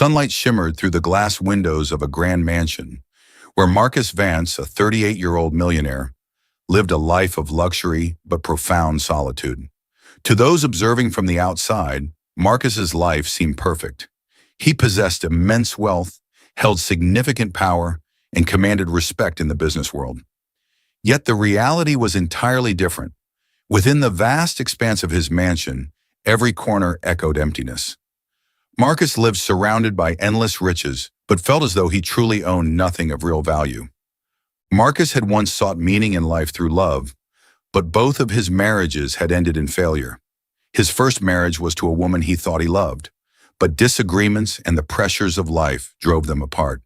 Sunlight shimmered through the glass windows of a grand mansion, where Marcus Vance, a 38-year-old millionaire, lived a life of luxury but profound solitude. To those observing from the outside, Marcus's life seemed perfect. He possessed immense wealth, held significant power, and commanded respect in the business world. Yet the reality was entirely different. Within the vast expanse of his mansion, every corner echoed emptiness. Marcus lived surrounded by endless riches, but felt as though he truly owned nothing of real value. Marcus had once sought meaning in life through love, but both of his marriages had ended in failure. His first marriage was to a woman he thought he loved, but disagreements and the pressures of life drove them apart.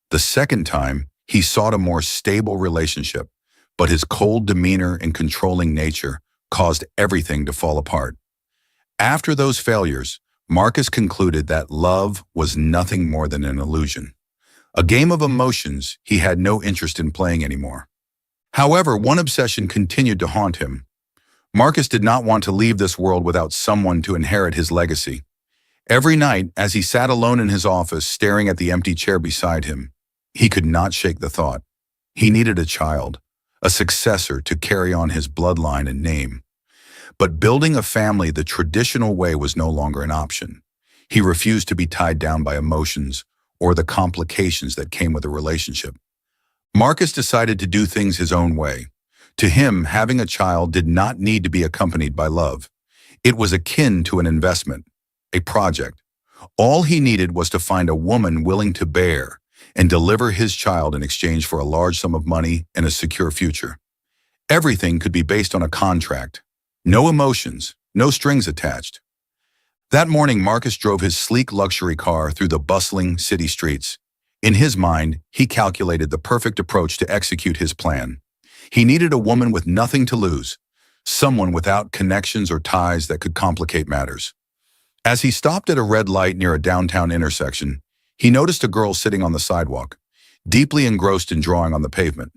The second time, he sought a more stable relationship, but his cold demeanor and controlling nature caused everything to fall apart. After those failures, Marcus concluded that love was nothing more than an illusion, a game of emotions he had no interest in playing anymore. However, one obsession continued to haunt him. Marcus did not want to leave this world without someone to inherit his legacy. Every night, as he sat alone in his office staring at the empty chair beside him, he could not shake the thought. He needed a child, a successor to carry on his bloodline and name. But building a family the traditional way was no longer an option. He refused to be tied down by emotions or the complications that came with a relationship. Marcus decided to do things his own way. To him, having a child did not need to be accompanied by love. It was akin to an investment, a project. All he needed was to find a woman willing to bear and deliver his child in exchange for a large sum of money and a secure future. Everything could be based on a contract. No emotions, no strings attached. That morning, Marcus drove his sleek luxury car through the bustling city streets. In his mind, he calculated the perfect approach to execute his plan. He needed a woman with nothing to lose, someone without connections or ties that could complicate matters. As he stopped at a red light near a downtown intersection, he noticed a girl sitting on the sidewalk, deeply engrossed in drawing on the pavement.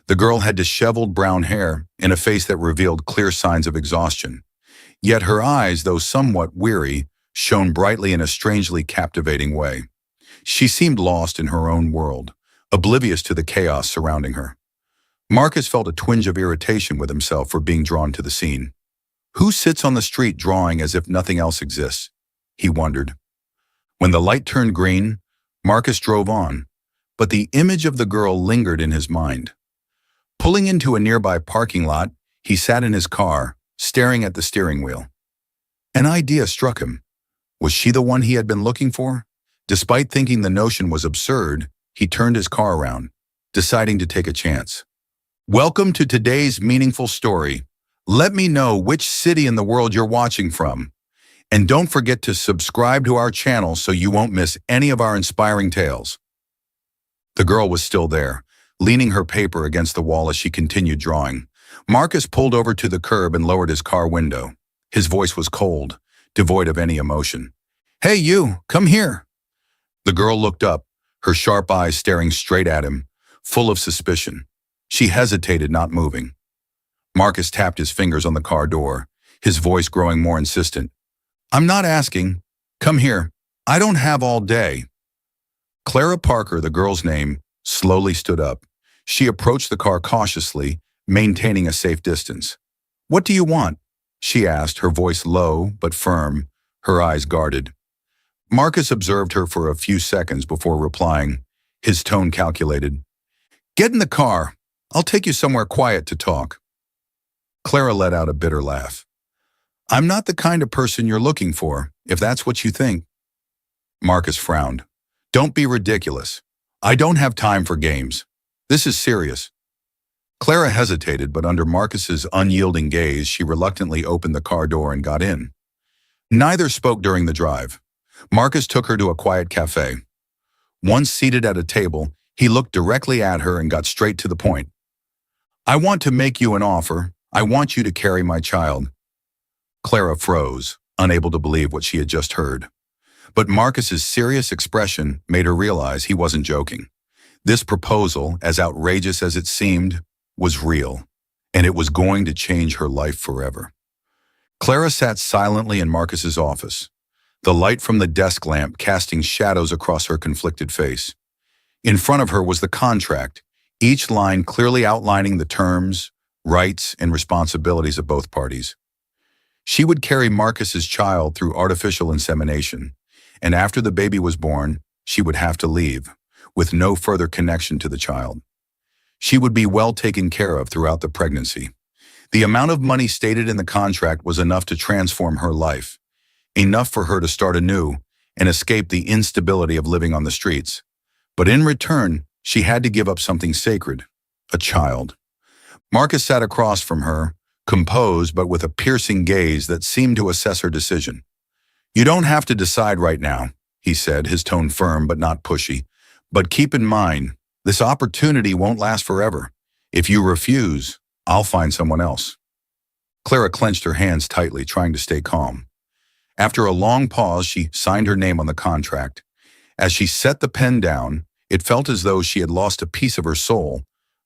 The girl had disheveled brown hair and a face that revealed clear signs of exhaustion. Yet her eyes, though somewhat weary, shone brightly in a strangely captivating way. She seemed lost in her own world, oblivious to the chaos surrounding her. Marcus felt a twinge of irritation with himself for being drawn to the scene. Who sits on the street drawing as if nothing else exists? He wondered. When the light turned green, Marcus drove on, but the image of the girl lingered in his mind. Pulling into a nearby parking lot, he sat in his car, staring at the steering wheel. An idea struck him. Was she the one he had been looking for? Despite thinking the notion was absurd, he turned his car around, deciding to take a chance. Welcome to today's meaningful story. Let me know which city in the world you're watching from. And don't forget to subscribe to our channel so you won't miss any of our inspiring tales. The girl was still there, leaning her paper against the wall as she continued drawing. Marcus pulled over to the curb and lowered his car window. His voice was cold, devoid of any emotion. Hey you, come here. The girl looked up, her sharp eyes staring straight at him, full of suspicion. She hesitated, not moving. Marcus tapped his fingers on the car door, his voice growing more insistent. I'm not asking. Come here. I don't have all day. Clara Parker, the girl's name, slowly stood up. She approached the car cautiously, maintaining a safe distance. What do you want? She asked, her voice low but firm, her eyes guarded. Marcus observed her for a few seconds before replying, his tone calculated. Get in the car. I'll take you somewhere quiet to talk. Clara let out a bitter laugh. I'm not the kind of person you're looking for, if that's what you think. Marcus frowned. Don't be ridiculous. I don't have time for games. This is serious. Clara hesitated, but under Marcus's unyielding gaze, she reluctantly opened the car door and got in. Neither spoke during the drive. Marcus took her to a quiet cafe. Once seated at a table, he looked directly at her and got straight to the point. I want to make you an offer. I want you to carry my child. Clara froze, unable to believe what she had just heard. But Marcus's serious expression made her realize he wasn't joking. This proposal, as outrageous as it seemed, was real, and it was going to change her life forever. Clara sat silently in Marcus's office. the light from the desk lamp casting shadows across her conflicted face. In front of her was the contract, each line clearly outlining the terms, rights, and responsibilities of both parties. She would carry Marcus's child through artificial insemination, and after the baby was born, she would have to leave, with no further connection to the child. She would be well taken care of throughout the pregnancy. The amount of money stated in the contract was enough to transform her life, enough for her to start anew and escape the instability of living on the streets. But in return, she had to give up something sacred, a child. Marcus sat across from her, composed but with a piercing gaze that seemed to assess her decision. "You don't have to decide right now," he said, his tone firm but not pushy. "But keep in mind, this opportunity won't last forever. If you refuse, I'll find someone else." Clara clenched her hands tightly, trying to stay calm. After a long pause, she signed her name on the contract. As she set the pen down, it felt as though she had lost a piece of her soul,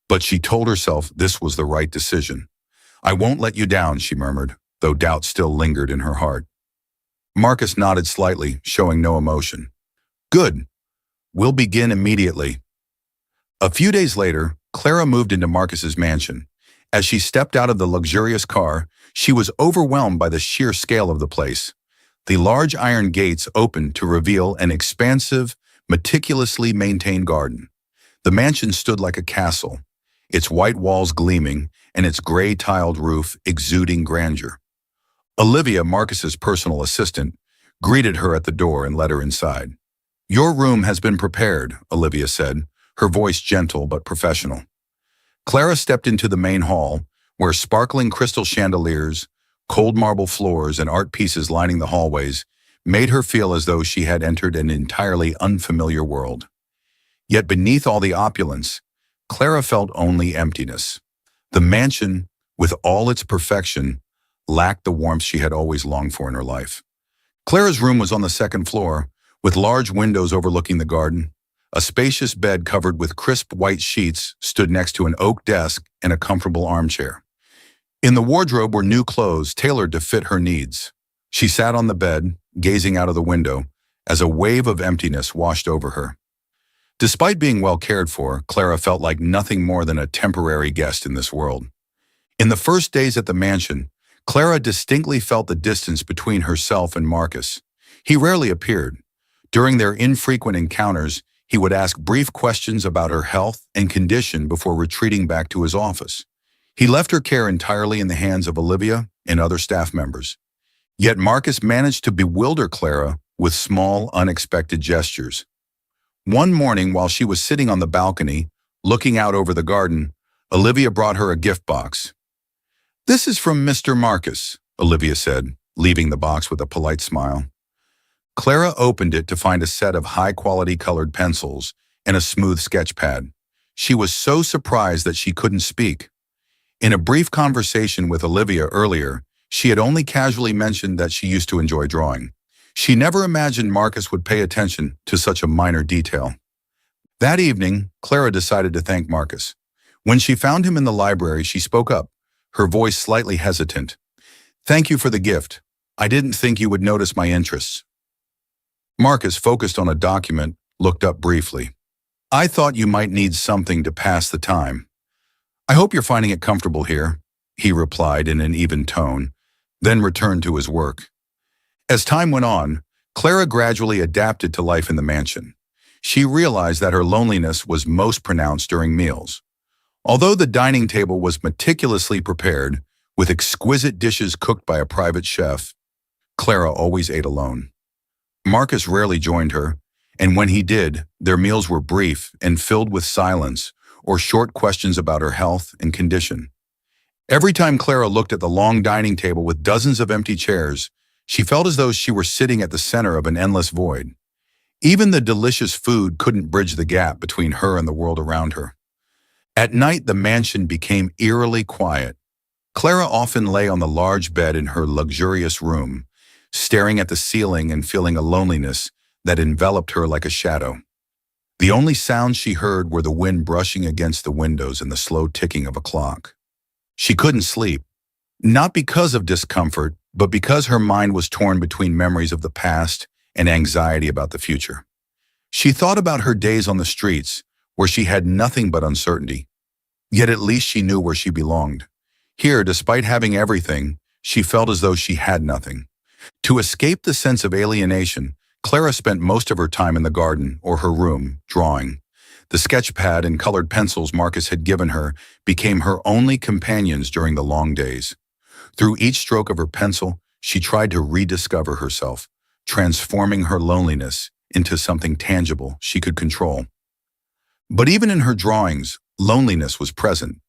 but she told herself this was the right decision. "I won't let you down," she murmured, though doubt still lingered in her heart. Marcus nodded slightly, showing no emotion. "Good. We'll begin immediately." A few days later, Clara moved into Marcus's mansion. As she stepped out of the luxurious car, she was overwhelmed by the sheer scale of the place. The large iron gates opened to reveal an expansive, meticulously maintained garden. The mansion stood like a castle, its white walls gleaming and its gray-tiled roof exuding grandeur. Olivia, Marcus's personal assistant, greeted her at the door and led her inside. "Your room has been prepared," Olivia said, her voice gentle but professional. Clara stepped into the main hall, where sparkling crystal chandeliers, cold marble floors, and art pieces lining the hallways made her feel as though she had entered an entirely unfamiliar world. Yet beneath all the opulence, Clara felt only emptiness. The mansion, with all its perfection, lacked the warmth she had always longed for in her life. Clara's room was on the second floor, with large windows overlooking the garden. A spacious bed covered with crisp white sheets stood next to an oak desk and a comfortable armchair. In the wardrobe were new clothes tailored to fit her needs. She sat on the bed, gazing out of the window, as a wave of emptiness washed over her. Despite being well cared for, Clara felt like nothing more than a temporary guest in this world. In the first days at the mansion, Clara distinctly felt the distance between herself and Marcus. He rarely appeared. During their infrequent encounters, he would ask brief questions about her health and condition before retreating back to his office. He left her care entirely in the hands of Olivia and other staff members. Yet Marcus managed to bewilder Clara with small, unexpected gestures. One morning, while she was sitting on the balcony, looking out over the garden, Olivia brought her a gift box. "This is from Mr. Marcus," Olivia said, leaving the box with a polite smile. Clara opened it to find a set of high-quality colored pencils and a smooth sketch pad. She was so surprised that she couldn't speak. In a brief conversation with Olivia earlier, she had only casually mentioned that she used to enjoy drawing. She never imagined Marcus would pay attention to such a minor detail. That evening, Clara decided to thank Marcus. When she found him in the library, she spoke up, her voice slightly hesitant. "Thank you for the gift. I didn't think you would notice my interests." Marcus, focused on a document, looked up briefly. "I thought you might need something to pass the time. I hope you're finding it comfortable here," he replied in an even tone, then returned to his work. As time went on, Clara gradually adapted to life in the mansion. She realized that her loneliness was most pronounced during meals. Although the dining table was meticulously prepared, with exquisite dishes cooked by a private chef, Clara always ate alone. Marcus rarely joined her, and when he did, their meals were brief and filled with silence or short questions about her health and condition. Every time Clara looked at the long dining table with dozens of empty chairs, she felt as though she were sitting at the center of an endless void. Even the delicious food couldn't bridge the gap between her and the world around her. At night, the mansion became eerily quiet. Clara often lay on the large bed in her luxurious room, staring at the ceiling and feeling a loneliness that enveloped her like a shadow. The only sounds she heard were the wind brushing against the windows and the slow ticking of a clock. She couldn't sleep, not because of discomfort, but because her mind was torn between memories of the past and anxiety about the future. She thought about her days on the streets, where she had nothing but uncertainty. Yet at least she knew where she belonged. Here, despite having everything, she felt as though she had nothing. To escape the sense of alienation, Clara spent most of her time in the garden or her room, drawing. The sketch pad and colored pencils Marcus had given her became her only companions during the long days. Through each stroke of her pencil, she tried to rediscover herself, transforming her loneliness into something tangible she could control. But even in her drawings, loneliness was present.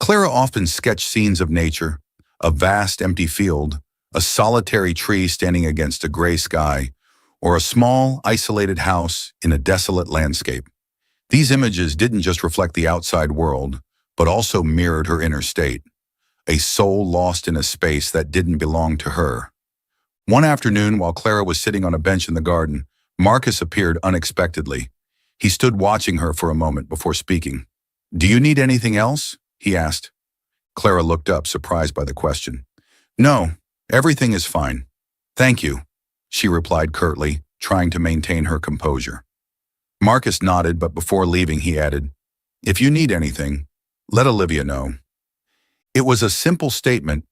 Clara often sketched scenes of nature, a vast empty field, a solitary tree standing against a gray sky, or a small, isolated house in a desolate landscape. These images didn't just reflect the outside world, but also mirrored her inner state, a soul lost in a space that didn't belong to her. One afternoon, while Clara was sitting on a bench in the garden, Marcus appeared unexpectedly. He stood watching her for a moment before speaking. "Do you need anything else?" he asked. Clara looked up, surprised by the question. "No, everything is fine. Thank you," she replied curtly, trying to maintain her composure. Marcus nodded, but before leaving he added, "If you need anything, let Olivia know." It was a simple statement,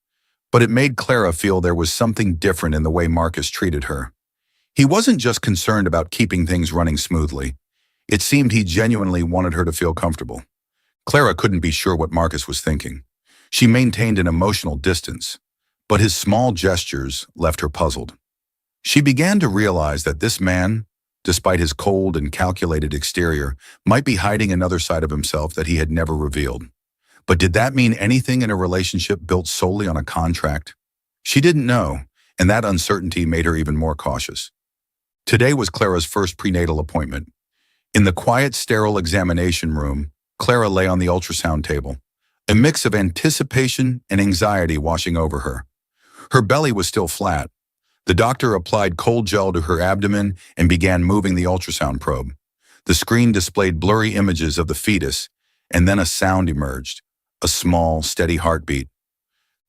but it made Clara feel there was something different in the way Marcus treated her. He wasn't just concerned about keeping things running smoothly. It seemed he genuinely wanted her to feel comfortable. Clara couldn't be sure what Marcus was thinking. She maintained an emotional distance, but his small gestures left her puzzled. She began to realize that this man, despite his cold and calculated exterior, might be hiding another side of himself that he had never revealed. But did that mean anything in a relationship built solely on a contract? She didn't know, and that uncertainty made her even more cautious. Today was Clara's first prenatal appointment. In the quiet, sterile examination room, Clara lay on the ultrasound table, a mix of anticipation and anxiety washing over her. Her belly was still flat. The doctor applied cold gel to her abdomen and began moving the ultrasound probe. The screen displayed blurry images of the fetus, and then a sound emerged, a small, steady heartbeat.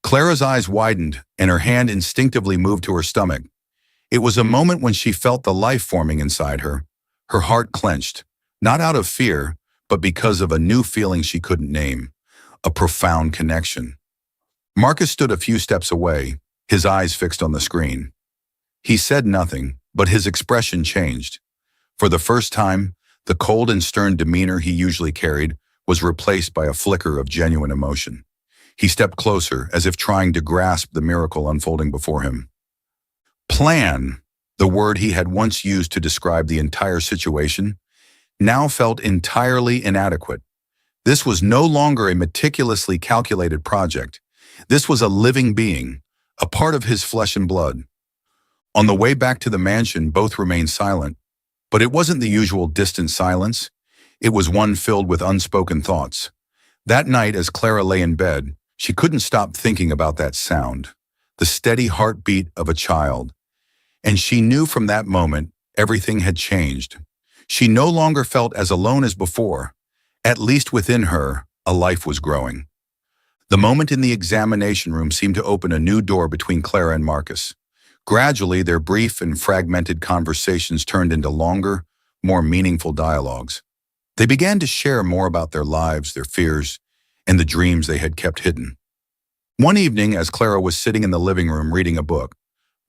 Clara's eyes widened, and her hand instinctively moved to her stomach. It was a moment when she felt the life forming inside her. Her heart clenched, not out of fear, but because of a new feeling she couldn't name, a profound connection. Marcus stood a few steps away, his eyes fixed on the screen. He said nothing, but his expression changed. For the first time, the cold and stern demeanor he usually carried was replaced by a flicker of genuine emotion. He stepped closer, as if trying to grasp the miracle unfolding before him. Plan, the word he had once used to describe the entire situation, now felt entirely inadequate. This was no longer a meticulously calculated project. This was a living being, a part of his flesh and blood. On the way back to the mansion, both remained silent, but it wasn't the usual distant silence. It was one filled with unspoken thoughts. That night, as Clara lay in bed, she couldn't stop thinking about that sound, the steady heartbeat of a child. And she knew from that moment, everything had changed. She no longer felt as alone as before. At least within her, a life was growing. The moment in the examination room seemed to open a new door between Clara and Marcus. Gradually, their brief and fragmented conversations turned into longer, more meaningful dialogues. They began to share more about their lives, their fears, and the dreams they had kept hidden. One evening, as Clara was sitting in the living room reading a book,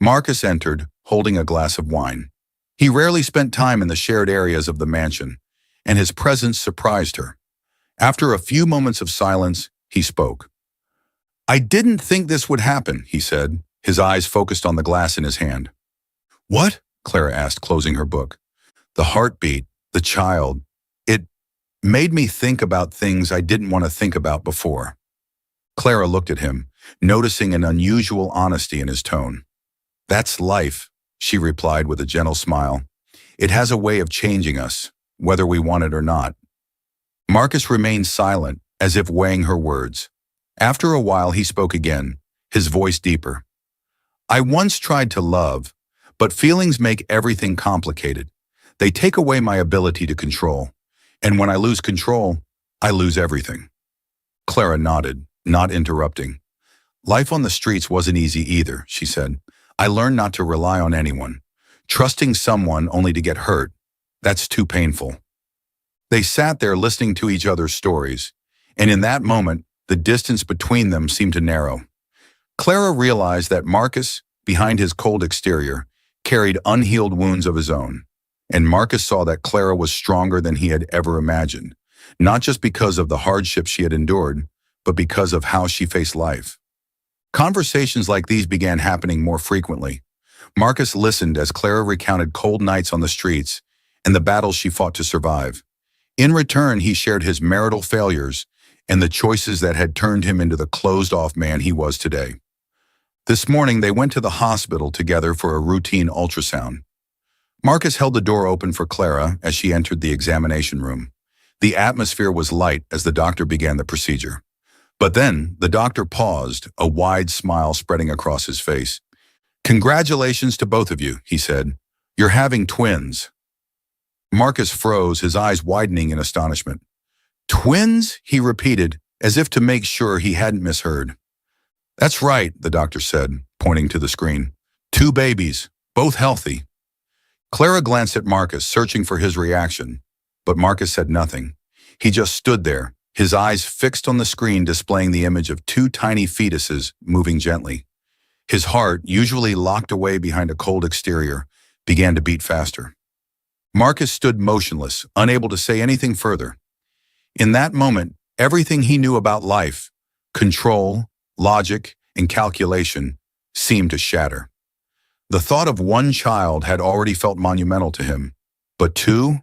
Marcus entered, holding a glass of wine. He rarely spent time in the shared areas of the mansion, and his presence surprised her. After a few moments of silence, he spoke. "I didn't think this would happen," he said, his eyes focused on the glass in his hand. "What?" Clara asked, closing her book. "The heartbeat, the child. It made me think about things I didn't want to think about before." Clara looked at him, noticing an unusual honesty in his tone. "That's life," she replied with a gentle smile. "It has a way of changing us, whether we want it or not." Marcus remained silent, as if weighing her words. After a while, he spoke again, his voice deeper. "I once tried to love, but feelings make everything complicated. They take away my ability to control. And when I lose control, I lose everything." Clara nodded, not interrupting. Life on the streets wasn't easy either, she said. I learned not to rely on anyone. Trusting someone only to get hurt, that's too painful. They sat there listening to each other's stories, and in that moment, the distance between them seemed to narrow. Clara realized that Marcus, behind his cold exterior, carried unhealed wounds of his own. And Marcus saw that Clara was stronger than he had ever imagined, not just because of the hardships she had endured, but because of how she faced life. Conversations like these began happening more frequently. Marcus listened as Clara recounted cold nights on the streets and the battles she fought to survive. In return, he shared his marital failures and the choices that had turned him into the closed-off man he was today. This morning, they went to the hospital together for a routine ultrasound. Marcus held the door open for Clara as she entered the examination room. The atmosphere was light as the doctor began the procedure. But then, the doctor paused, a wide smile spreading across his face. "Congratulations to both of you," he said. "You're having twins." Marcus froze, his eyes widening in astonishment. "Twins?" he repeated, as if to make sure he hadn't misheard. "That's right," the doctor said, pointing to the screen. "Two babies, both healthy." Clara glanced at Marcus, searching for his reaction, but Marcus said nothing. He just stood there, his eyes fixed on the screen displaying the image of two tiny fetuses moving gently. His heart, usually locked away behind a cold exterior, began to beat faster. Marcus stood motionless, unable to say anything further. In that moment, everything he knew about life, control, logic, and calculation, seemed to shatter. The thought of one child had already felt monumental to him, but two?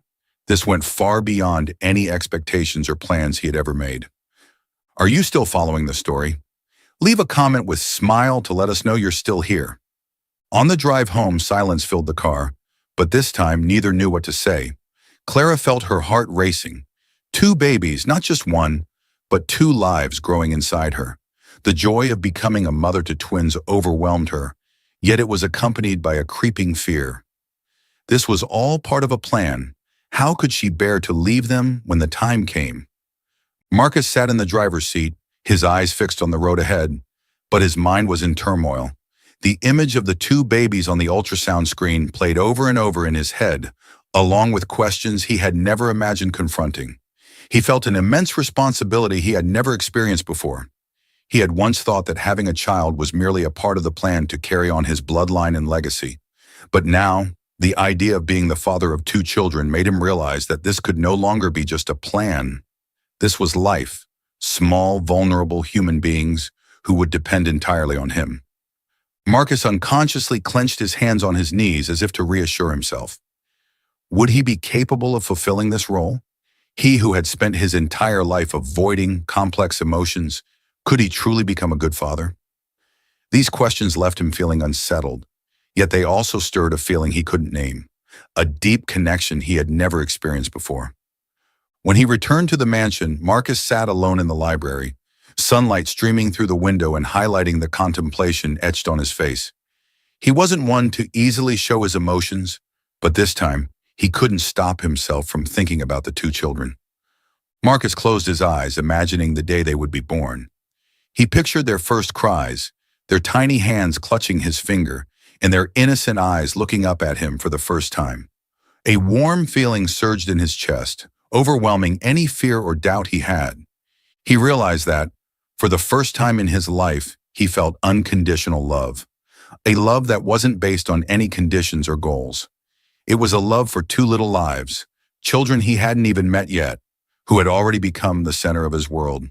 This went far beyond any expectations or plans he had ever made. Are you still following the story? Leave a comment with "smile" to let us know you're still here. On the drive home, silence filled the car, but this time neither knew what to say. Clara felt her heart racing. Two babies, not just one, but two lives growing inside her. The joy of becoming a mother to twins overwhelmed her, yet it was accompanied by a creeping fear. This was all part of a plan. How could she bear to leave them when the time came? Marcus sat in the driver's seat, his eyes fixed on the road ahead, but his mind was in turmoil. The image of the two babies on the ultrasound screen played over and over in his head, along with questions he had never imagined confronting. He felt an immense responsibility he had never experienced before. He had once thought that having a child was merely a part of the plan to carry on his bloodline and legacy. But now, the idea of being the father of two children made him realize that this could no longer be just a plan. This was life, small, vulnerable human beings who would depend entirely on him. Marcus unconsciously clenched his hands on his knees as if to reassure himself. Would he be capable of fulfilling this role? He who had spent his entire life avoiding complex emotions, could he truly become a good father? These questions left him feeling unsettled, yet they also stirred a feeling he couldn't name, a deep connection he had never experienced before. When he returned to the mansion, Marcus sat alone in the library, sunlight streaming through the window and highlighting the contemplation etched on his face. He wasn't one to easily show his emotions, but this time, he couldn't stop himself from thinking about the two children. Marcus closed his eyes, imagining the day they would be born. He pictured their first cries, their tiny hands clutching his finger, and their innocent eyes looking up at him for the first time. A warm feeling surged in his chest, overwhelming any fear or doubt he had. He realized that, for the first time in his life, he felt unconditional love. A love that wasn't based on any conditions or goals. It was a love for two little lives, children he hadn't even met yet, who had already become the center of his world.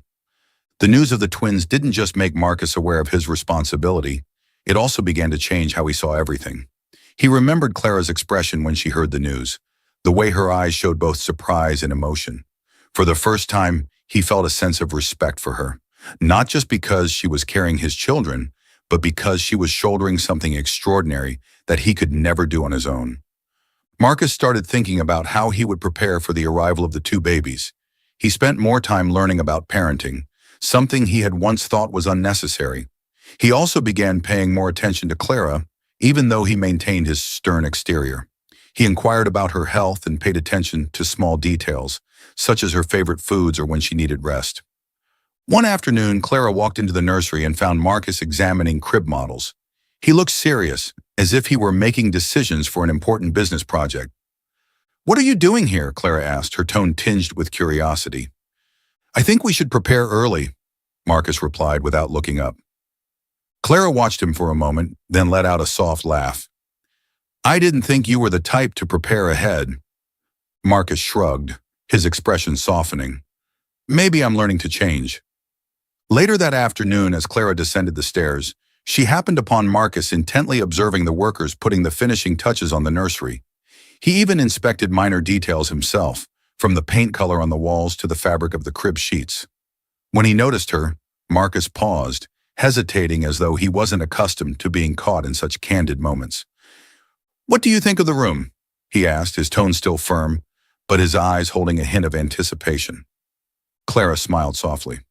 The news of the twins didn't just make Marcus aware of his responsibility, it also began to change how he saw everything. He remembered Clara's expression when she heard the news, the way her eyes showed both surprise and emotion. For the first time, he felt a sense of respect for her, not just because she was carrying his children, but because she was shouldering something extraordinary that he could never do on his own. Marcus started thinking about how he would prepare for the arrival of the two babies. He spent more time learning about parenting, something he had once thought was unnecessary. He also began paying more attention to Clara, even though he maintained his stern exterior. He inquired about her health and paid attention to small details, such as her favorite foods or when she needed rest. One afternoon, Clara walked into the nursery and found Marcus examining crib models. He looked serious, as if he were making decisions for an important business project. "What are you doing here?" Clara asked, her tone tinged with curiosity. "I think we should prepare early," Marcus replied without looking up. Clara watched him for a moment, then let out a soft laugh. "I didn't think you were the type to prepare ahead." Marcus shrugged, his expression softening. "Maybe I'm learning to change." Later that afternoon, as Clara descended the stairs, she happened upon Marcus intently observing the workers putting the finishing touches on the nursery. He even inspected minor details himself, from the paint color on the walls to the fabric of the crib sheets. When he noticed her, Marcus paused, hesitating as though he wasn't accustomed to being caught in such candid moments. "What do you think of the room?" he asked, his tone still firm, but his eyes holding a hint of anticipation. Clara smiled softly.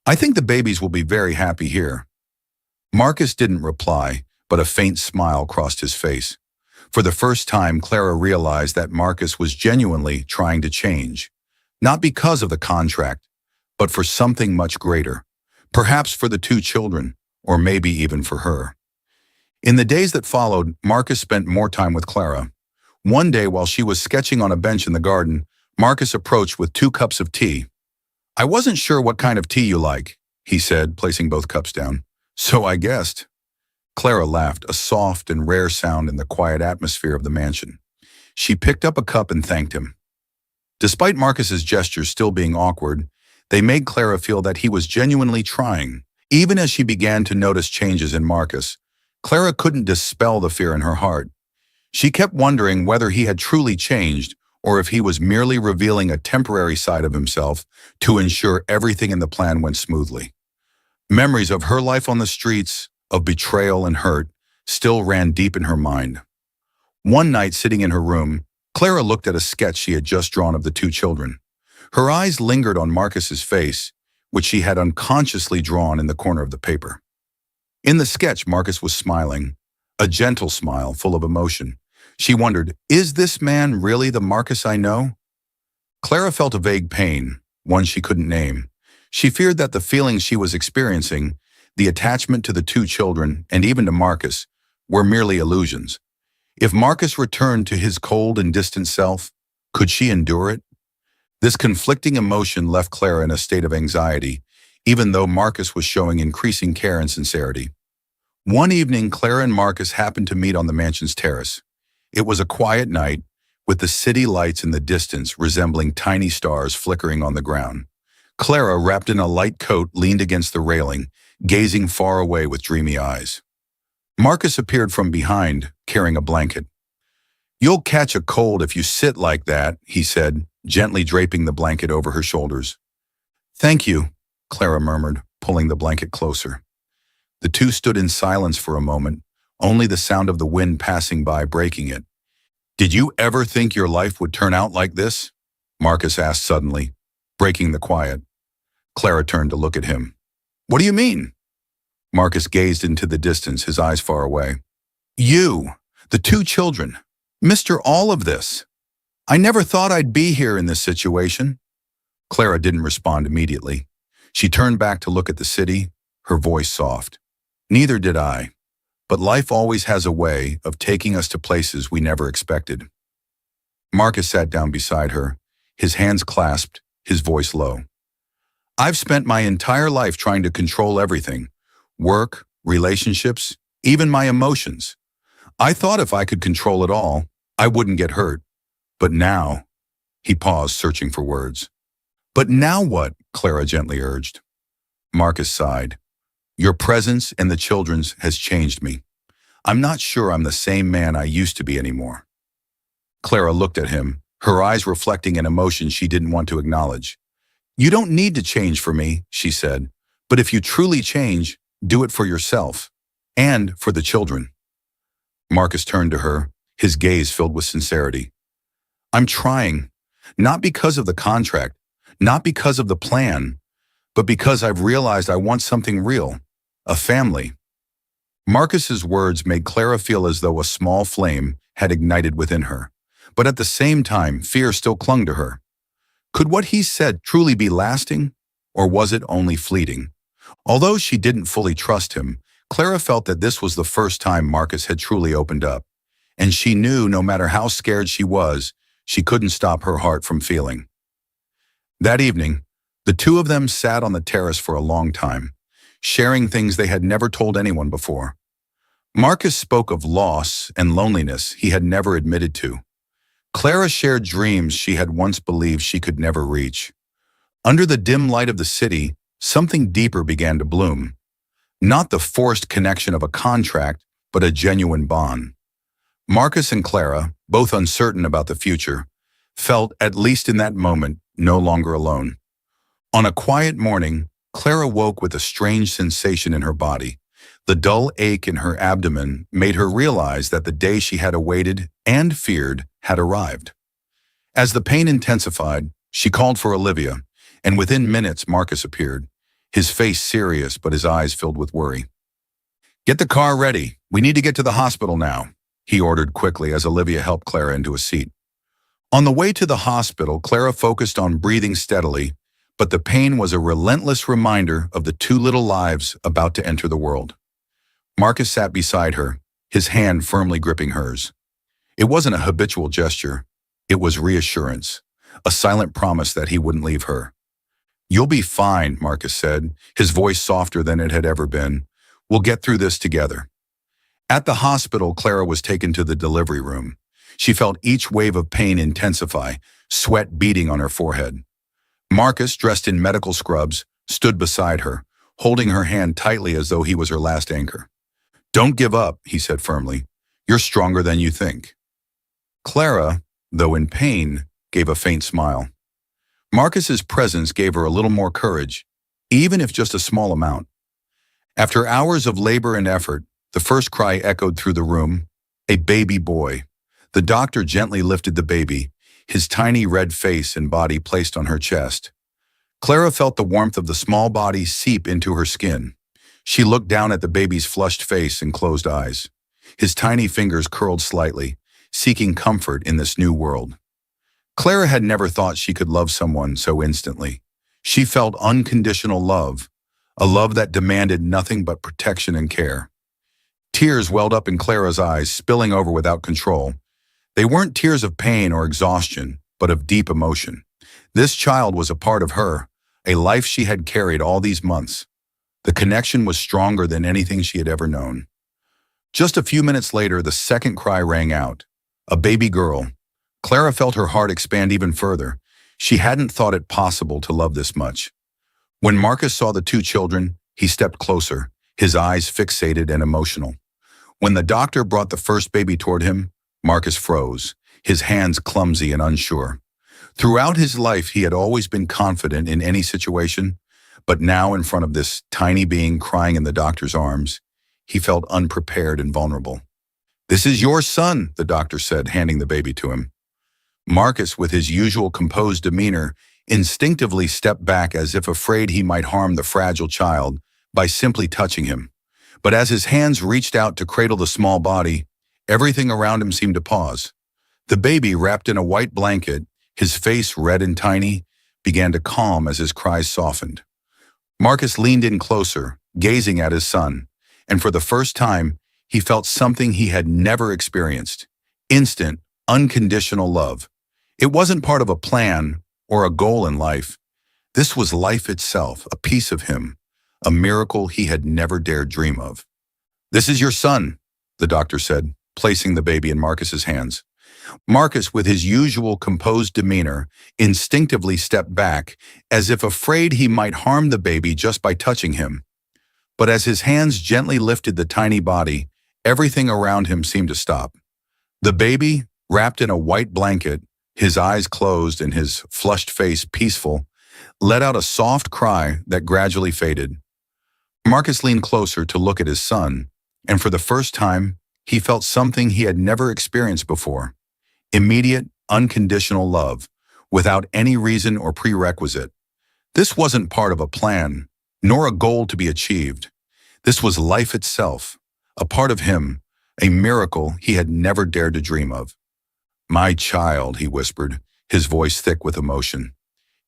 "I think the babies will be very happy here." Marcus didn't reply, but a faint smile crossed his face. For the first time, Clara realized that Marcus was genuinely trying to change, not because of the contract, but for something much greater, perhaps for the two children, or maybe even for her. In the days that followed, Marcus spent more time with Clara. One day, while she was sketching on a bench in the garden, Marcus approached with 2 cups of tea. "I wasn't sure what kind of tea you like," he said, placing both cups down. "So I guessed." Clara laughed, a soft and rare sound in the quiet atmosphere of the mansion. She picked up a cup and thanked him. Despite Marcus's gestures still being awkward, they made Clara feel that he was genuinely trying. Even as she began to notice changes in Marcus, Clara couldn't dispel the fear in her heart. She kept wondering whether he had truly changed or if he was merely revealing a temporary side of himself to ensure everything in the plan went smoothly. Memories of her life on the streets, of betrayal and hurt, still ran deep in her mind. One night, sitting in her room, Clara looked at a sketch she had just drawn of the two children. Her eyes lingered on Marcus's face, which she had unconsciously drawn in the corner of the paper. In the sketch, Marcus was smiling, a gentle smile full of emotion. She wondered, is this man really the Marcus I know? Clara felt a vague pain, one she couldn't name. She feared that the feelings she was experiencing, the attachment to the two children, and even to Marcus, were merely illusions. If Marcus returned to his cold and distant self, could she endure it? This conflicting emotion left Clara in a state of anxiety, even though Marcus was showing increasing care and sincerity. One evening, Clara and Marcus happened to meet on the mansion's terrace. It was a quiet night, with the city lights in the distance resembling tiny stars flickering on the ground. Clara, wrapped in a light coat, leaned against the railing, gazing far away with dreamy eyes. Marcus appeared from behind, carrying a blanket. "You'll catch a cold if you sit like that," he said, gently draping the blanket over her shoulders. "Thank you," Clara murmured, pulling the blanket closer. The two stood in silence for a moment, only the sound of the wind passing by breaking it. "Did you ever think your life would turn out like this?" Marcus asked suddenly, breaking the quiet. Clara turned to look at him. "What do you mean?" Marcus gazed into the distance, his eyes far away. "You, the two children, Mr. All of this. I never thought I'd be here in this situation." Clara didn't respond immediately. She turned back to look at the city, her voice soft. "Neither did I. But life always has a way of taking us to places we never expected." Marcus sat down beside her, his hands clasped, his voice low. "I've spent my entire life trying to control everything. Work, relationships, even my emotions. I thought if I could control it all, I wouldn't get hurt. But now," he paused, searching for words. "But now what?" Clara gently urged. Marcus sighed. "Your presence and the children's has changed me. I'm not sure I'm the same man I used to be anymore." Clara looked at him, her eyes reflecting an emotion she didn't want to acknowledge. "You don't need to change for me," she said. "But if you truly change, do it for yourself. And for the children." Marcus turned to her, his gaze filled with sincerity. "I'm trying, not because of the contract, not because of the plan, but because I've realized I want something real, a family." Marcus's words made Clara feel as though a small flame had ignited within her, but at the same time, fear still clung to her. Could what he said truly be lasting? Or was it only fleeting? Although she didn't fully trust him, Clara felt that this was the first time Marcus had truly opened up. And she knew no matter how scared she was, she couldn't stop her heart from feeling. That evening, the two of them sat on the terrace for a long time, sharing things they had never told anyone before. Marcus spoke of loss and loneliness he had never admitted to. Clara shared dreams she had once believed she could never reach. Under the dim light of the city, something deeper began to bloom. Not the forced connection of a contract, but a genuine bond. Marcus and Clara, both uncertain about the future, felt, at least in that moment, no longer alone. On a quiet morning, Clara woke with a strange sensation in her body. The dull ache in her abdomen made her realize that the day she had awaited and feared had arrived. As the pain intensified, she called for Olivia, and within minutes Marcus appeared, his face serious but his eyes filled with worry. "Get the car ready. We need to get to the hospital now," he ordered quickly as Olivia helped Clara into a seat. On the way to the hospital, Clara focused on breathing steadily, but the pain was a relentless reminder of the two little lives about to enter the world. Marcus sat beside her, his hand firmly gripping hers. It wasn't a habitual gesture. It was reassurance, a silent promise that he wouldn't leave her. "You'll be fine," Marcus said, his voice softer than it had ever been. "We'll get through this together." At the hospital, Clara was taken to the delivery room. She felt each wave of pain intensify, sweat beading on her forehead. Marcus, dressed in medical scrubs, stood beside her, holding her hand tightly as though he was her last anchor. "Don't give up," he said firmly. "You're stronger than you think." Clara, though in pain, gave a faint smile. Marcus's presence gave her a little more courage, even if just a small amount. After hours of labor and effort, the first cry echoed through the room, a baby boy. The doctor gently lifted the baby, his tiny red face and body placed on her chest. Clara felt the warmth of the small body seep into her skin. She looked down at the baby's flushed face and closed eyes. His tiny fingers curled slightly, seeking comfort in this new world. Clara had never thought she could love someone so instantly. She felt unconditional love, a love that demanded nothing but protection and care. Tears welled up in Clara's eyes, spilling over without control. They weren't tears of pain or exhaustion, but of deep emotion. This child was a part of her, a life she had carried all these months. The connection was stronger than anything she had ever known. Just a few minutes later, the second cry rang out. A baby girl. Clara felt her heart expand even further. She hadn't thought it possible to love this much. When Marcus saw the two children, he stepped closer, his eyes fixated and emotional. When the doctor brought the first baby toward him, Marcus froze, his hands clumsy and unsure. Throughout his life, he had always been confident in any situation, but now in front of this tiny being crying in the doctor's arms, he felt unprepared and vulnerable. "This is your son," the doctor said, handing the baby to him. Marcus, with his usual composed demeanor, instinctively stepped back as if afraid he might harm the fragile child by simply touching him. But as his hands reached out to cradle the small body, everything around him seemed to pause. The baby, wrapped in a white blanket, his face red and tiny, began to calm as his cries softened. Marcus leaned in closer, gazing at his son, and for the first time, he felt something he had never experienced: instant, unconditional love. It wasn't part of a plan or a goal in life. This was life itself, a piece of him, a miracle he had never dared dream of. "This is your son," the doctor said, placing the baby in Marcus's hands. Marcus, with his usual composed demeanor, instinctively stepped back, as if afraid he might harm the baby just by touching him. But as his hands gently lifted the tiny body, everything around him seemed to stop. The baby, wrapped in a white blanket, his eyes closed and his flushed face peaceful, let out a soft cry that gradually faded. Marcus leaned closer to look at his son, and for the first time, he felt something he had never experienced before: immediate, unconditional love, without any reason or prerequisite. This wasn't part of a plan, nor a goal to be achieved. This was life itself, a part of him, a miracle he had never dared to dream of. "My child," he whispered, his voice thick with emotion.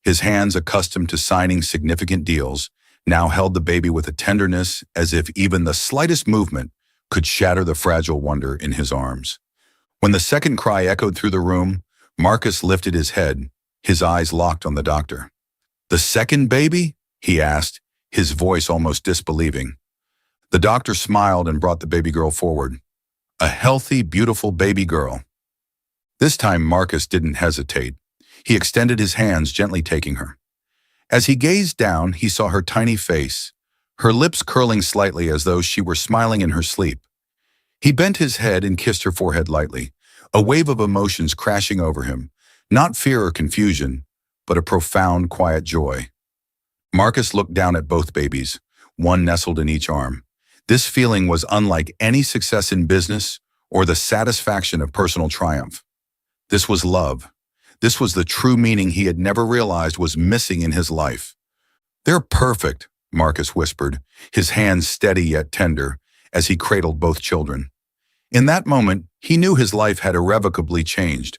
His hands, accustomed to signing significant deals, now held the baby with a tenderness as if even the slightest movement could shatter the fragile wonder in his arms. When the second cry echoed through the room, Marcus lifted his head, his eyes locked on the doctor. "The second baby?" he asked, his voice almost disbelieving. The doctor smiled and brought the baby girl forward. A healthy, beautiful baby girl. This time Marcus didn't hesitate. He extended his hands, gently taking her. As he gazed down, he saw her tiny face, her lips curling slightly as though she were smiling in her sleep. He bent his head and kissed her forehead lightly, a wave of emotions crashing over him, not fear or confusion, but a profound, quiet joy. Marcus looked down at both babies, one nestled in each arm. This feeling was unlike any success in business or the satisfaction of personal triumph. This was love. This was the true meaning he had never realized was missing in his life. "They're perfect," Marcus whispered, his hands steady yet tender, as he cradled both children. In that moment, he knew his life had irrevocably changed.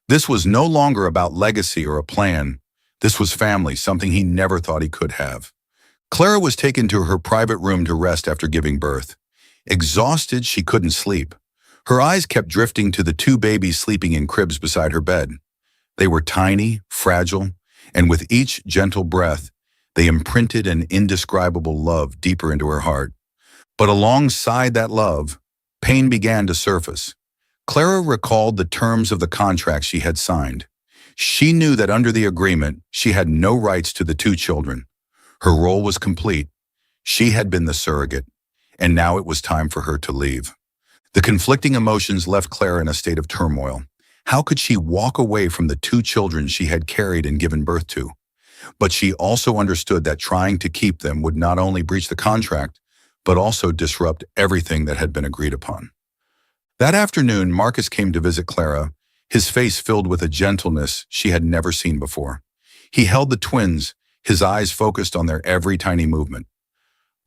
This was no longer about legacy or a plan. This was family, something he never thought he could have. Clara was taken to her private room to rest after giving birth. Exhausted, she couldn't sleep. Her eyes kept drifting to the two babies sleeping in cribs beside her bed. They were tiny, fragile, and with each gentle breath, they imprinted an indescribable love deeper into her heart. But alongside that love, pain began to surface. Clara recalled the terms of the contract she had signed. She knew that under the agreement, she had no rights to the two children. Her role was complete. She had been the surrogate, and now it was time for her to leave. The conflicting emotions left Clara in a state of turmoil. How could she walk away from the two children she had carried and given birth to? But she also understood that trying to keep them would not only breach the contract, but also disrupt everything that had been agreed upon. That afternoon, Marcus came to visit Clara, his face filled with a gentleness she had never seen before. He held the twins, his eyes focused on their every tiny movement.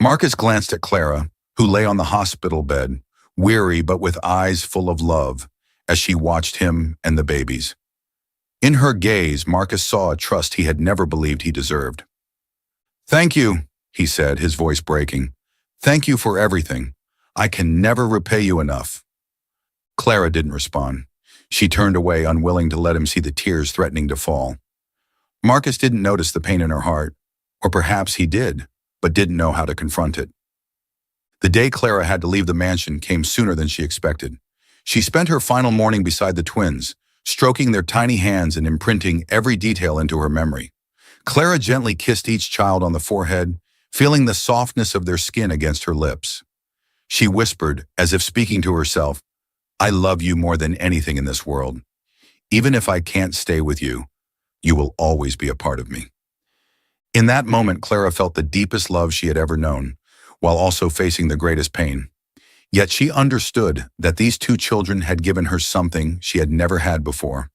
Marcus glanced at Clara, who lay on the hospital bed, weary but with eyes full of love, as she watched him and the babies. In her gaze, Marcus saw a trust he had never believed he deserved. "Thank you," he said, his voice breaking. "Thank you for everything. I can never repay you enough." Clara didn't respond. She turned away, unwilling to let him see the tears threatening to fall. Marcus didn't notice the pain in her heart, or perhaps he did, but didn't know how to confront it. The day Clara had to leave the mansion came sooner than she expected. She spent her final morning beside the twins, stroking their tiny hands and imprinting every detail into her memory. Clara gently kissed each child on the forehead, feeling the softness of their skin against her lips. She whispered, as if speaking to herself, "I love you more than anything in this world. Even if I can't stay with you, you will always be a part of me." In that moment, Clara felt the deepest love she had ever known, while also facing the greatest pain. Yet she understood that these two children had given her something she had never had before,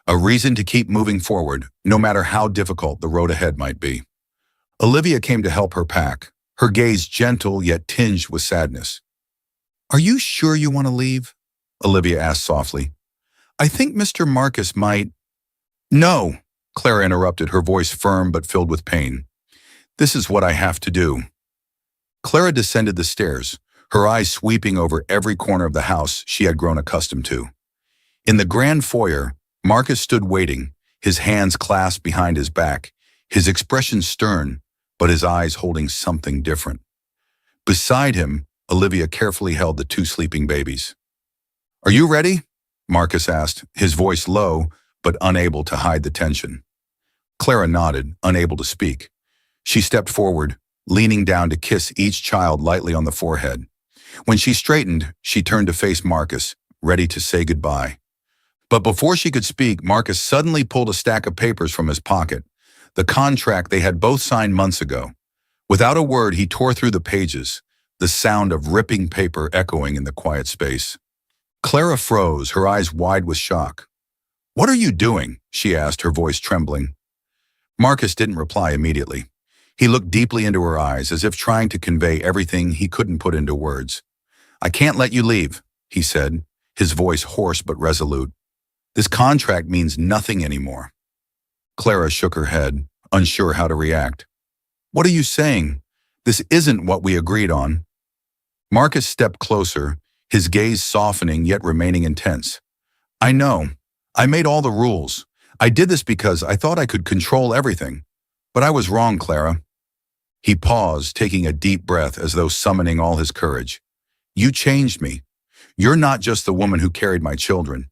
a reason to keep moving forward, no matter how difficult the road ahead might be. Olivia came to help her pack, her gaze gentle yet tinged with sadness. "Are you sure you want to leave?" Olivia asked softly. "I think Mr. Marcus might—" "No," Clara interrupted, her voice firm but filled with pain. "This is what I have to do." Clara descended the stairs, her eyes sweeping over every corner of the house she had grown accustomed to. In the grand foyer, Marcus stood waiting, his hands clasped behind his back, his expression stern, but his eyes holding something different. Beside him, Olivia carefully held the two sleeping babies. "Are you ready?" Marcus asked, his voice low, but unable to hide the tension. Clara nodded, unable to speak. She stepped forward, leaning down to kiss each child lightly on the forehead. When she straightened, she turned to face Marcus, ready to say goodbye. But before she could speak, Marcus suddenly pulled a stack of papers from his pocket, the contract they had both signed months ago. Without a word, he tore through the pages, the sound of ripping paper echoing in the quiet space. Clara froze, her eyes wide with shock. "What are you doing?" she asked, her voice trembling. Marcus didn't reply immediately. He looked deeply into her eyes, as if trying to convey everything he couldn't put into words. "I can't let you leave," he said, his voice hoarse but resolute. "This contract means nothing anymore." Clara shook her head, unsure how to react. What are you saying? This isn't what we agreed on. Marcus stepped closer, his gaze softening yet remaining intense. I know. I made all the rules. I did this because I thought I could control everything. But I was wrong, Clara. He paused, taking a deep breath as though summoning all his courage. You changed me. You're not just the woman who carried my children.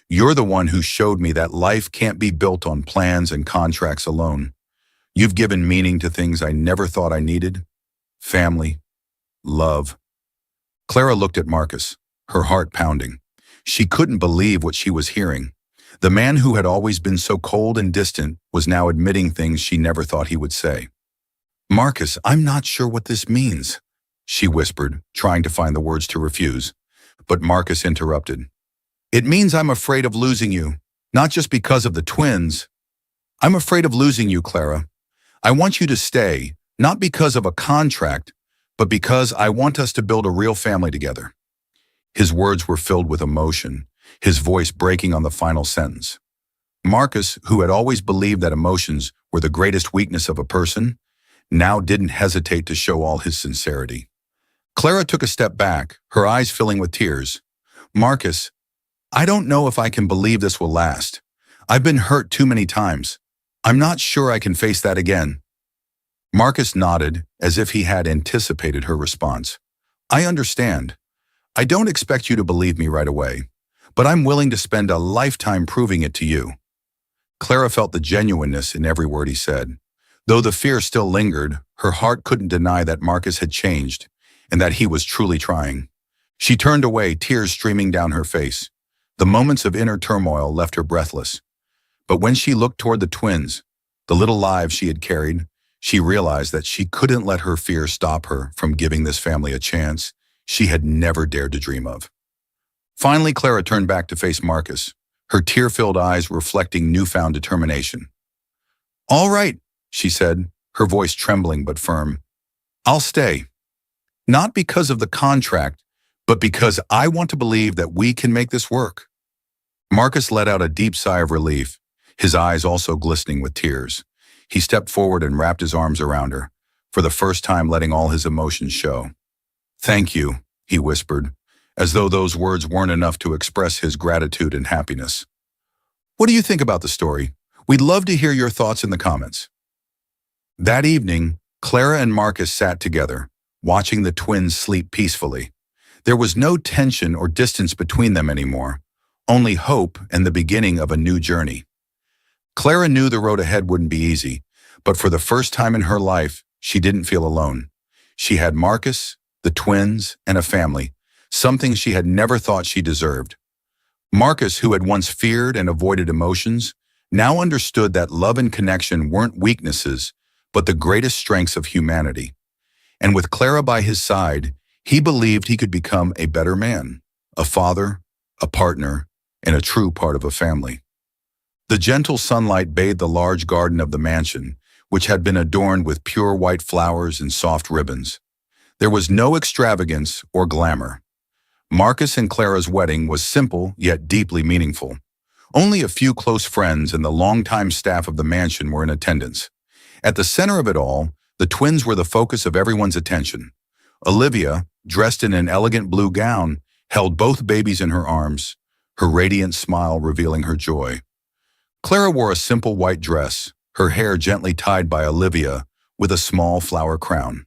You're the one who showed me that life can't be built on plans and contracts alone. You've given meaning to things I never thought I needed. Family, love. Clara looked at Marcus, her heart pounding. She couldn't believe what she was hearing. The man who had always been so cold and distant was now admitting things she never thought he would say. Marcus, I'm not sure what this means, she whispered, trying to find the words to refuse. But Marcus interrupted. It means I'm afraid of losing you, not just because of the twins. I'm afraid of losing you, Clara. I want you to stay, not because of a contract, but because I want us to build a real family together. His words were filled with emotion, his voice breaking on the final sentence. Marcus, who had always believed that emotions were the greatest weakness of a person, now didn't hesitate to show all his sincerity. Clara took a step back, her eyes filling with tears. Marcus, I don't know if I can believe this will last. I've been hurt too many times. I'm not sure I can face that again. Marcus nodded, as if he had anticipated her response. I understand. I don't expect you to believe me right away, but I'm willing to spend a lifetime proving it to you. Clara felt the genuineness in every word he said. Though the fear still lingered, her heart couldn't deny that Marcus had changed and that he was truly trying. She turned away, tears streaming down her face. The moments of inner turmoil left her breathless. But when she looked toward the twins, the little lives she had carried, she realized that she couldn't let her fear stop her from giving this family a chance she had never dared to dream of. Finally, Clara turned back to face Marcus, her tear-filled eyes reflecting newfound determination. All right, she said, her voice trembling but firm. I'll stay. Not because of the contract, but because I want to believe that we can make this work. Marcus let out a deep sigh of relief, his eyes also glistening with tears. He stepped forward and wrapped his arms around her, for the first time letting all his emotions show. Thank you, he whispered, as though those words weren't enough to express his gratitude and happiness. What do you think about the story? We'd love to hear your thoughts in the comments. That evening, Clara and Marcus sat together, watching the twins sleep peacefully. There was no tension or distance between them anymore, only hope and the beginning of a new journey. Clara knew the road ahead wouldn't be easy, but for the first time in her life, she didn't feel alone. She had Marcus, the twins, and a family, something she had never thought she deserved. Marcus, who had once feared and avoided emotions, now understood that love and connection weren't weaknesses, but the greatest strengths of humanity. And with Clara by his side, he believed he could become a better man, a father, a partner, and a true part of a family. The gentle sunlight bathed the large garden of the mansion, which had been adorned with pure white flowers and soft ribbons. There was no extravagance or glamour. Marcus and Clara's wedding was simple yet deeply meaningful. Only a few close friends and the longtime staff of the mansion were in attendance. At the center of it all, the twins were the focus of everyone's attention. Olivia, dressed in an elegant blue gown, held both babies in her arms, her radiant smile revealing her joy. Clara wore a simple white dress, her hair gently tied by Olivia with a small flower crown.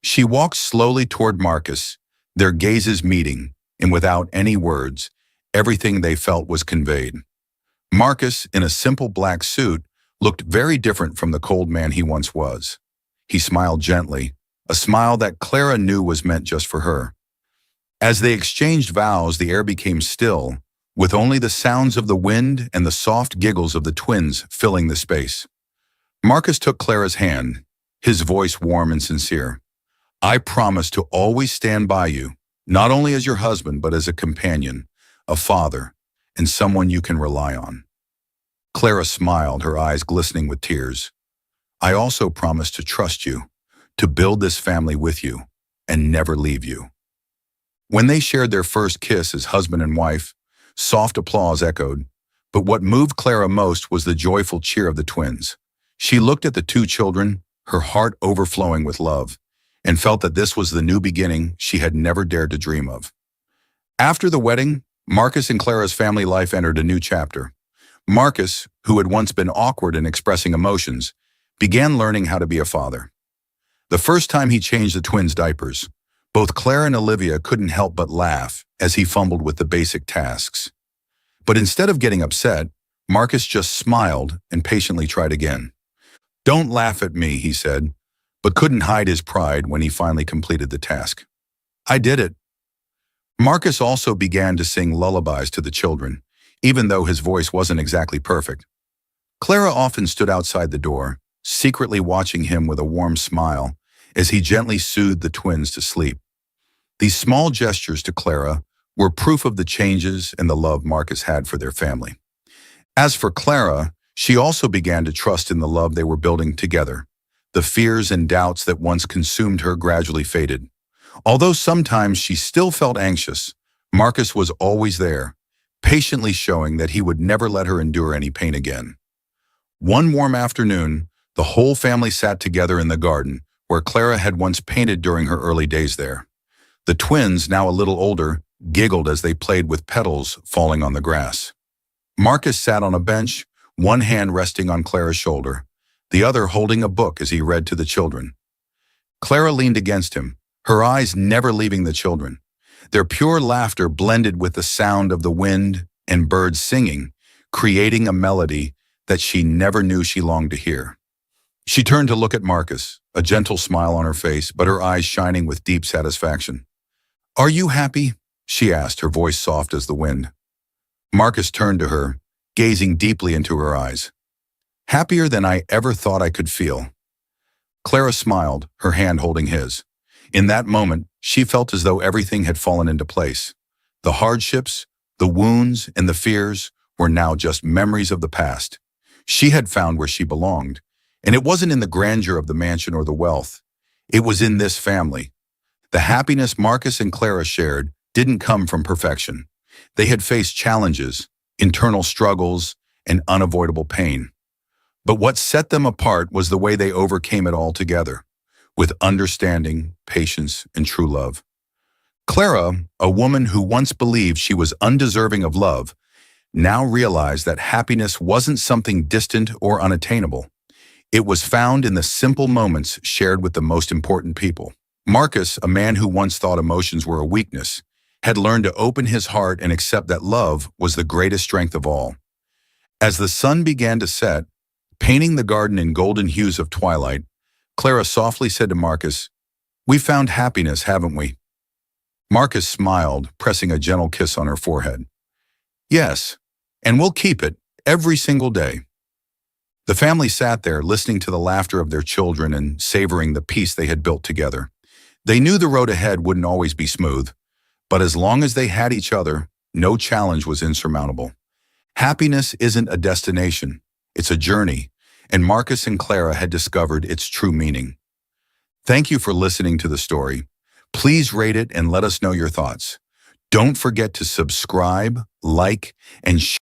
She walked slowly toward Marcus, their gazes meeting, and without any words, everything they felt was conveyed. Marcus, in a simple black suit, looked very different from the cold man he once was. He smiled gently, a smile that Clara knew was meant just for her. As they exchanged vows, the air became still, with only the sounds of the wind and the soft giggles of the twins filling the space. Marcus took Clara's hand, his voice warm and sincere. I promise to always stand by you, not only as your husband, but as a companion, a father, and someone you can rely on. Clara smiled, her eyes glistening with tears. I also promise to trust you, to build this family with you, and never leave you. When they shared their first kiss as husband and wife, soft applause echoed, But what moved Clara most was the joyful cheer of the twins. She looked at the two children, her heart overflowing with love, and felt that this was the new beginning she had never dared to dream of. After the wedding, Marcus and Clara's family life entered a new chapter. Marcus, who had once been awkward in expressing emotions, began learning how to be a father. The first time he changed the twins' diapers, both Clara and Olivia couldn't help but laugh as he fumbled with the basic tasks. But instead of getting upset, Marcus just smiled and patiently tried again. "Don't laugh at me," he said, but couldn't hide his pride when he finally completed the task. "I did it." Marcus also began to sing lullabies to the children, even though his voice wasn't exactly perfect. Clara often stood outside the door, secretly watching him with a warm smile as he gently soothed the twins to sleep. These small gestures to Clara were proof of the changes and the love Marcus had for their family. As for Clara, she also began to trust in the love they were building together. The fears and doubts that once consumed her gradually faded. Although sometimes she still felt anxious, Marcus was always there, patiently showing that he would never let her endure any pain again. One warm afternoon, the whole family sat together in the garden where Clara had once painted during her early days there. The twins, now a little older, giggled as they played with petals falling on the grass. Marcus sat on a bench, one hand resting on Clara's shoulder, the other holding a book as he read to the children. Clara leaned against him, her eyes never leaving the children. Their pure laughter blended with the sound of the wind and birds singing, creating a melody that she never knew she longed to hear. She turned to look at Marcus, a gentle smile on her face, but her eyes shining with deep satisfaction. "Are you happy?" she asked, her voice soft as the wind. Marcus turned to her, gazing deeply into her eyes. "Happier than I ever thought I could feel." Clara smiled, her hand holding his. In that moment, she felt as though everything had fallen into place. The hardships, the wounds, and the fears were now just memories of the past. She had found where she belonged, and it wasn't in the grandeur of the mansion or the wealth. It was in this family. The happiness Marcus and Clara shared didn't come from perfection. They had faced challenges, internal struggles, and unavoidable pain. But what set them apart was the way they overcame it all together, with understanding, patience, and true love. Clara, a woman who once believed she was undeserving of love, now realized that happiness wasn't something distant or unattainable. It was found in the simple moments shared with the most important people. Marcus, a man who once thought emotions were a weakness, had learned to open his heart and accept that love was the greatest strength of all. As the sun began to set, painting the garden in golden hues of twilight, Clara softly said to Marcus, "We found happiness, haven't we?" Marcus smiled, pressing a gentle kiss on her forehead. "Yes, and we'll keep it every single day." The family sat there, listening to the laughter of their children and savoring the peace they had built together. They knew the road ahead wouldn't always be smooth, but as long as they had each other, no challenge was insurmountable. Happiness isn't a destination, it's a journey, and Marcus and Clara had discovered its true meaning. Thank you for listening to the story. Please rate it and let us know your thoughts. Don't forget to subscribe, like, and share.